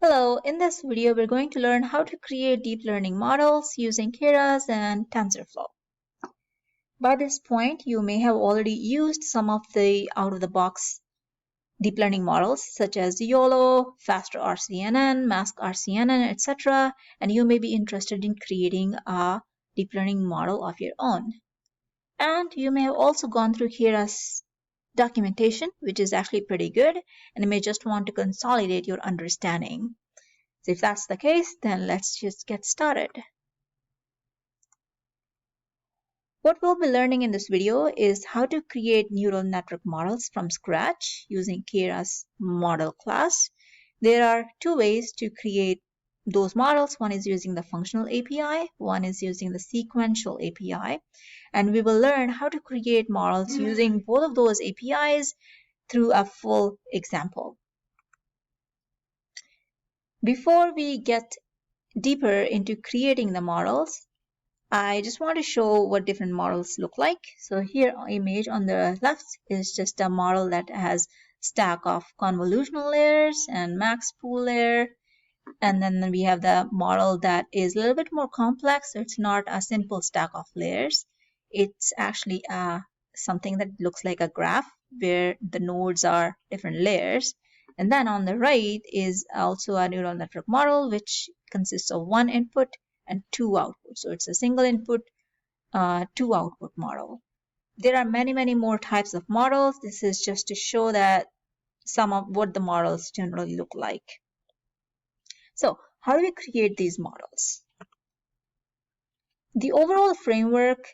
Hello, in this video we're going to learn how to create deep learning models using Keras and Tensorflow. By this point, you may have already used some of the out-of-the-box deep learning models such as YOLO, Faster RCNN, Mask RCNN, etc. And you may be interested in creating a deep learning model of your own. And you may have also gone through Keras documentation, which is actually pretty good, and you may just want to consolidate your understanding. So if that's the case, then let's just get started. What we'll be learning in this video is how to create neural network models from scratch using Keras model class. There are two ways to create those models. One is using the functional API, one is using the sequential API. And we will learn how to create models using both of those APIs through a full example. Before we get deeper into creating the models, I just want to show what different models look like. So here, image on the left is just a model that has stack of convolutional layers and max pool layer. And then we have the model that is a little bit more complex. So it's not a simple stack of layers. It's actually something that looks like a graph where the nodes are different layers. And then on the right is also a neural network model, which consists of one input and two outputs. So it's a single input, two output model. There are many more types of models. This is just to show that some of what the models generally look like. So how do we create these models? The overall framework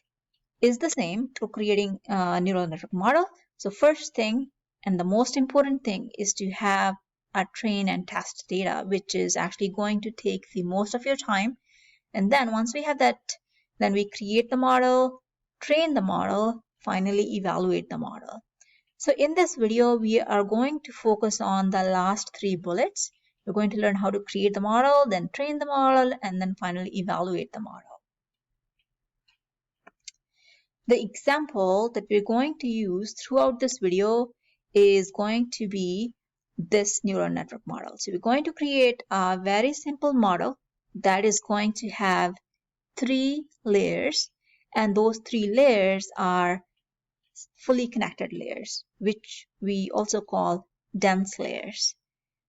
is the same for creating a neural network model. So first thing, and the most important thing, is to have a train and test data, which is actually going to take the most of your time. And then once we have that, then we create the model, train the model, finally evaluate the model. So in this video, we are going to focus on the last three bullets. We're going to learn how to create the model, then train the model, and then finally evaluate the model. The example that we're going to use throughout this video is going to be this neural network model. So we're going to create a very simple model that is going to have three layers, and those three layers are fully connected layers, which we also call dense layers.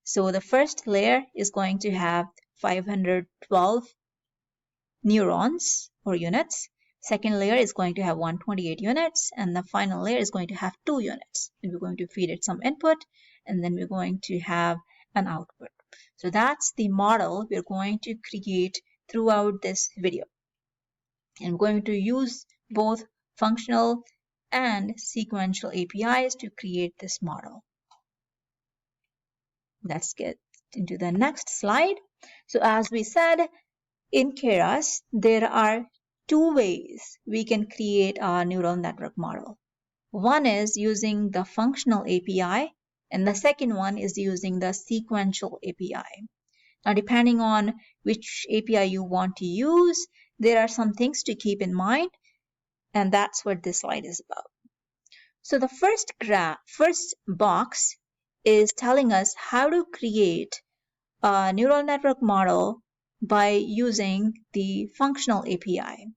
So the first layer is going to have 512 neurons or units. Second layer is going to have 128 units, and the final layer is going to have 2 units. And we're going to feed it some input, and then we're going to have an output. So that's the model we're going to create throughout this video. I'm going to use both functional and sequential APIs to create this model. Let's get into the next slide. So as we said, in Keras, there are two ways we can create a neural network model. One is using the functional API, and the second one is using the sequential API. Now, depending on which API you want to use, there are some things to keep in mind, and that's what this slide is about. So the first box is telling us how to create a neural network model by using the functional API.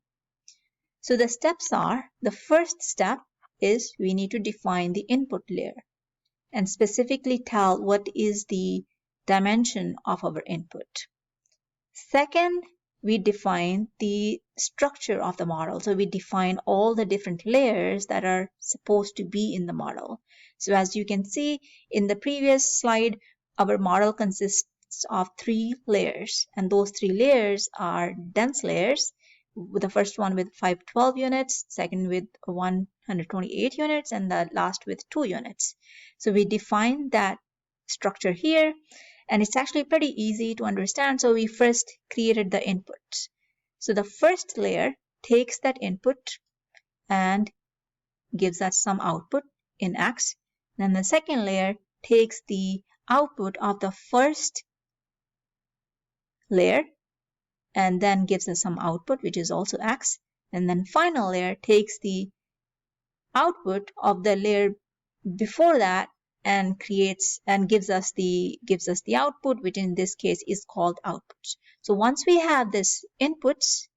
So the steps are, the first step is we need to define the input layer and specifically tell what is the dimension of our input. Second, we define the structure of the model. So we define all the different layers that are supposed to be in the model. So as you can see in the previous slide, our model consists of 3 layers, and those 3 layers are dense layers, with the first one with 512 units, second with 128 units, and the last with 2 units. So we define that structure here, and it's actually pretty easy to understand. So we first created the input. So the first layer takes that input and gives us some output in X. Then the second layer takes the output of the first layer and then gives us some output, which is also X. And then final layer takes the output of the layer before that and creates and gives us the output, which in this case is called outputs. So once we have this inputs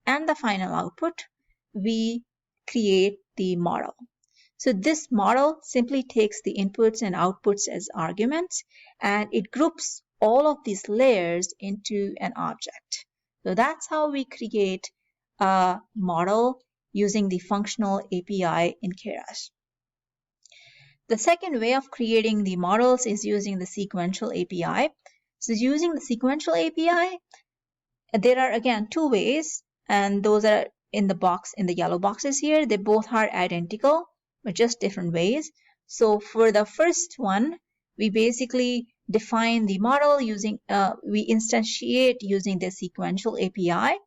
and the final output, we create the model. So this model simply takes the inputs and outputs as arguments, and it groups all of these layers into an object. So that's how we create a model using the functional API in Keras. The second way of creating the models is using the sequential API. So using the sequential API, there are again two ways, and those are in the yellow boxes here. They both are identical, but just different ways. So for the first one, we basically define the model using, we instantiate using the sequential API,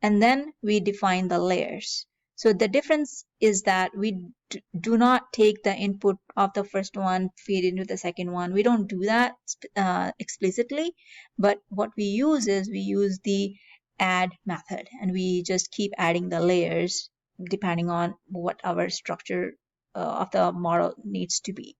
and then we define the layers. So the difference is that we do not take the input of the first one, feed into the second one. We don't do that explicitly, but what we use is we use the add method, and we just keep adding the layers depending on what our structure of the model needs to be.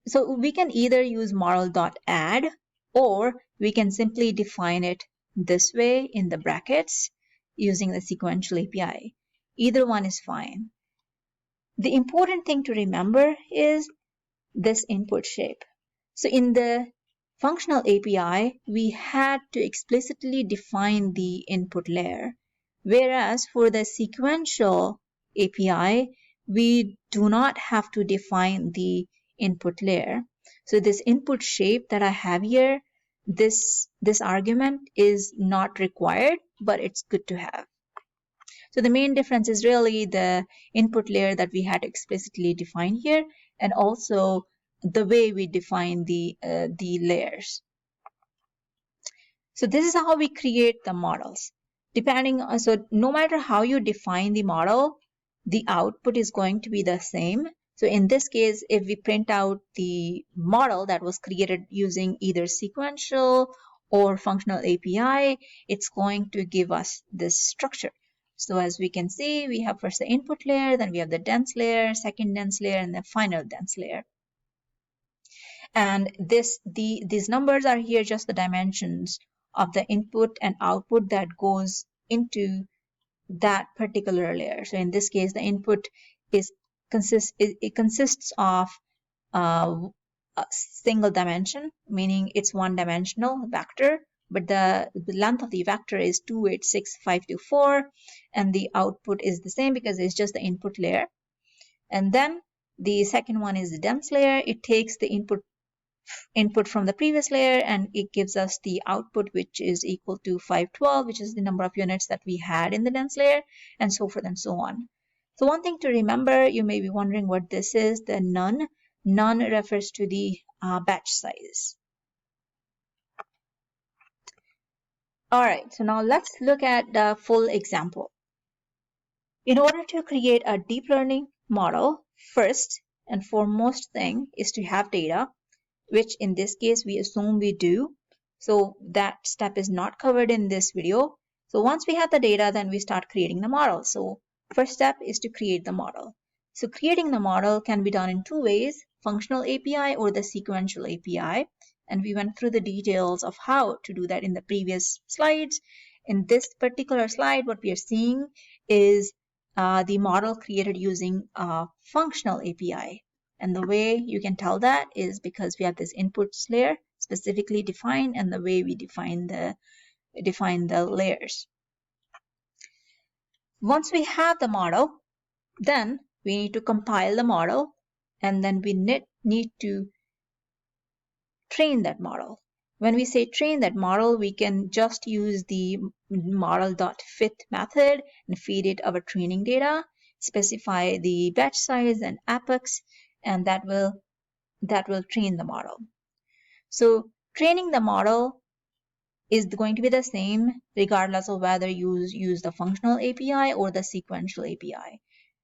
So we can either use model.add, or we can simply define it this way in the brackets using the sequential API. Either one is fine. The important thing to remember is this input shape. So in the functional API, we had to explicitly define the input layer, whereas for the sequential API, we do not have to define the input layer. So this input shape that I have here, this argument is not required, but it's good to have. So the main difference is really the input layer that we had explicitly defined here, and also the way we define the layers. So this is how we create the models. So no matter how you define the model, the output is going to be the same. So in this case, if we print out the model that was created using either sequential or functional API, it's going to give us this structure. So as we can see, we have first the input layer, then we have the dense layer, second dense layer, and the final dense layer. And these numbers are here just the dimensions of the input and output that goes into that particular layer. So in this case, the input consists of a single dimension, meaning it's one-dimensional vector, but the length of the vector is 286524, and the output is the same because it's just the input layer. And then the second one is the dense layer. It takes the input from the previous layer, and it gives us the output, which is equal to 512, which is the number of units that we had in the dense layer, and so forth and so on. So one thing to remember, you may be wondering what this is, the none. None refers to the batch size. All right, so now let's look at the full example. In order to create a deep learning model, first and foremost thing is to have data, which in this case we assume we do. So that step is not covered in this video. So once we have the data, then we start creating the model. So first step is to create the model. So creating the model can be done in two ways, functional API or the sequential API. And we went through the details of how to do that in the previous slides. In this particular slide, what we are seeing is the model created using a functional API. And the way you can tell that is because we have this inputs layer specifically defined, and the way we define the layers. Once we have the model, then we need to compile the model, and then we need to train that model. When we say train that model, we can just use the model.fit method and feed it our training data, specify the batch size and apex, and that will train the model. So training the model is going to be the same regardless of whether you use the functional API or the sequential API.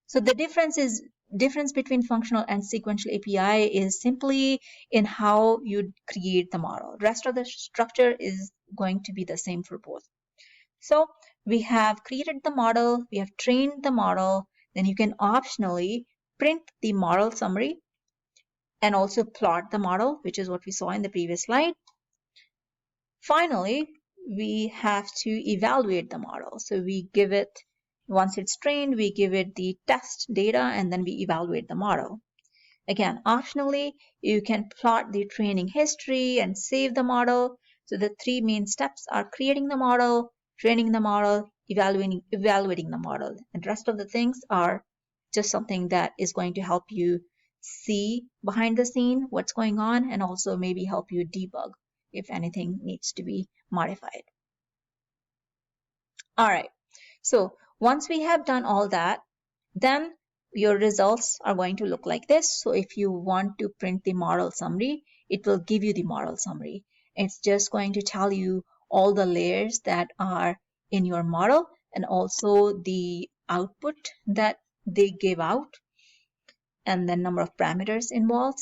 So the difference between functional and sequential API is simply in how you create the model. The rest of the structure is going to be the same for both. So we have created the model, we have trained the model, then you can optionally print the model summary and also plot the model, which is what we saw in the previous slide. Finally, we have to evaluate the model. So we give it, once it's trained, we give it the test data and then we evaluate the model. Again, optionally, you can plot the training history and save the model. So the three main steps are creating the model, training the model, evaluating the model. And the rest of the things are just something that is going to help you see behind the scene what's going on and also maybe help you debug if anything needs to be modified. All right, so once we have done all that, then your results are going to look like this. So if you want to print the model summary, it will give you the model summary. It's just going to tell you all the layers that are in your model and also the output that they give out and the number of parameters involved.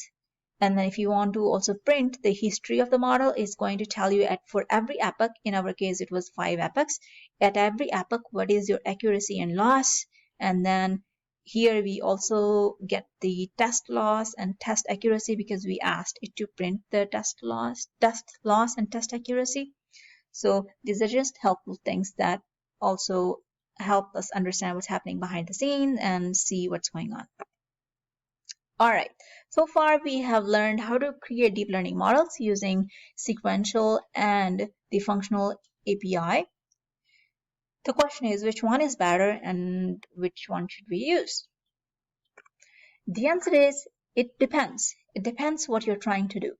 And then if you want to also print the history of the model, it's going to tell you for every epoch, in our case it was 5 epochs, at every epoch what is your accuracy and loss. And then here we also get the test loss and test accuracy because we asked it to print the test loss and test accuracy. So these are just helpful things that also help us understand what's happening behind the scenes and see what's going on. All right, so far we have learned how to create deep learning models using sequential and the functional API. The question is, which one is better and which one should we use? The answer is, it depends. It depends what you're trying to do.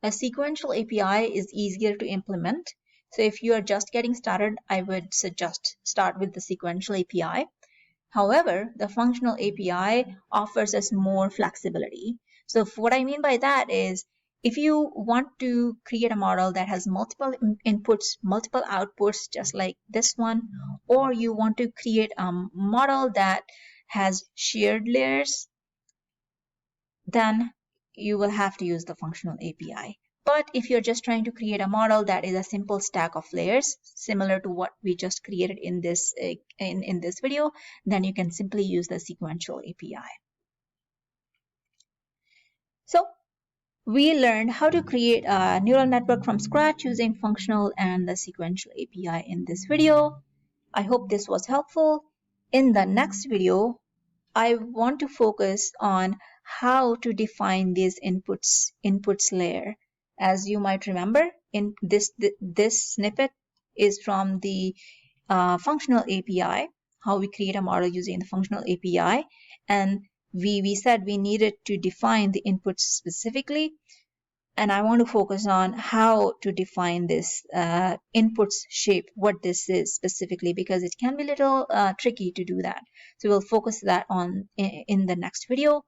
A sequential API is easier to implement. So if you are just getting started, I would suggest start with the sequential API. However, the functional API offers us more flexibility. So what I mean by that is, if you want to create a model that has multiple inputs, multiple outputs, just like this one, or you want to create a model that has shared layers, then you will have to use the functional API. But if you're just trying to create a model that is a simple stack of layers, similar to what we just created in this video, then you can simply use the sequential API. So we learned how to create a neural network from scratch using functional and the sequential API in this video. I hope this was helpful. In the next video, I want to focus on how to define these inputs layer. As you might remember, in this snippet is from the functional API, how we create a model using the functional API, and we said we needed to define the inputs specifically, and I want to focus on how to define this inputs shape, what this is specifically, because it can be a little tricky to do that. So we'll focus that on in the next video.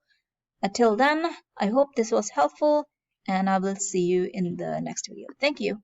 Until then, I hope this was helpful, and I will see you in the next video. Thank you.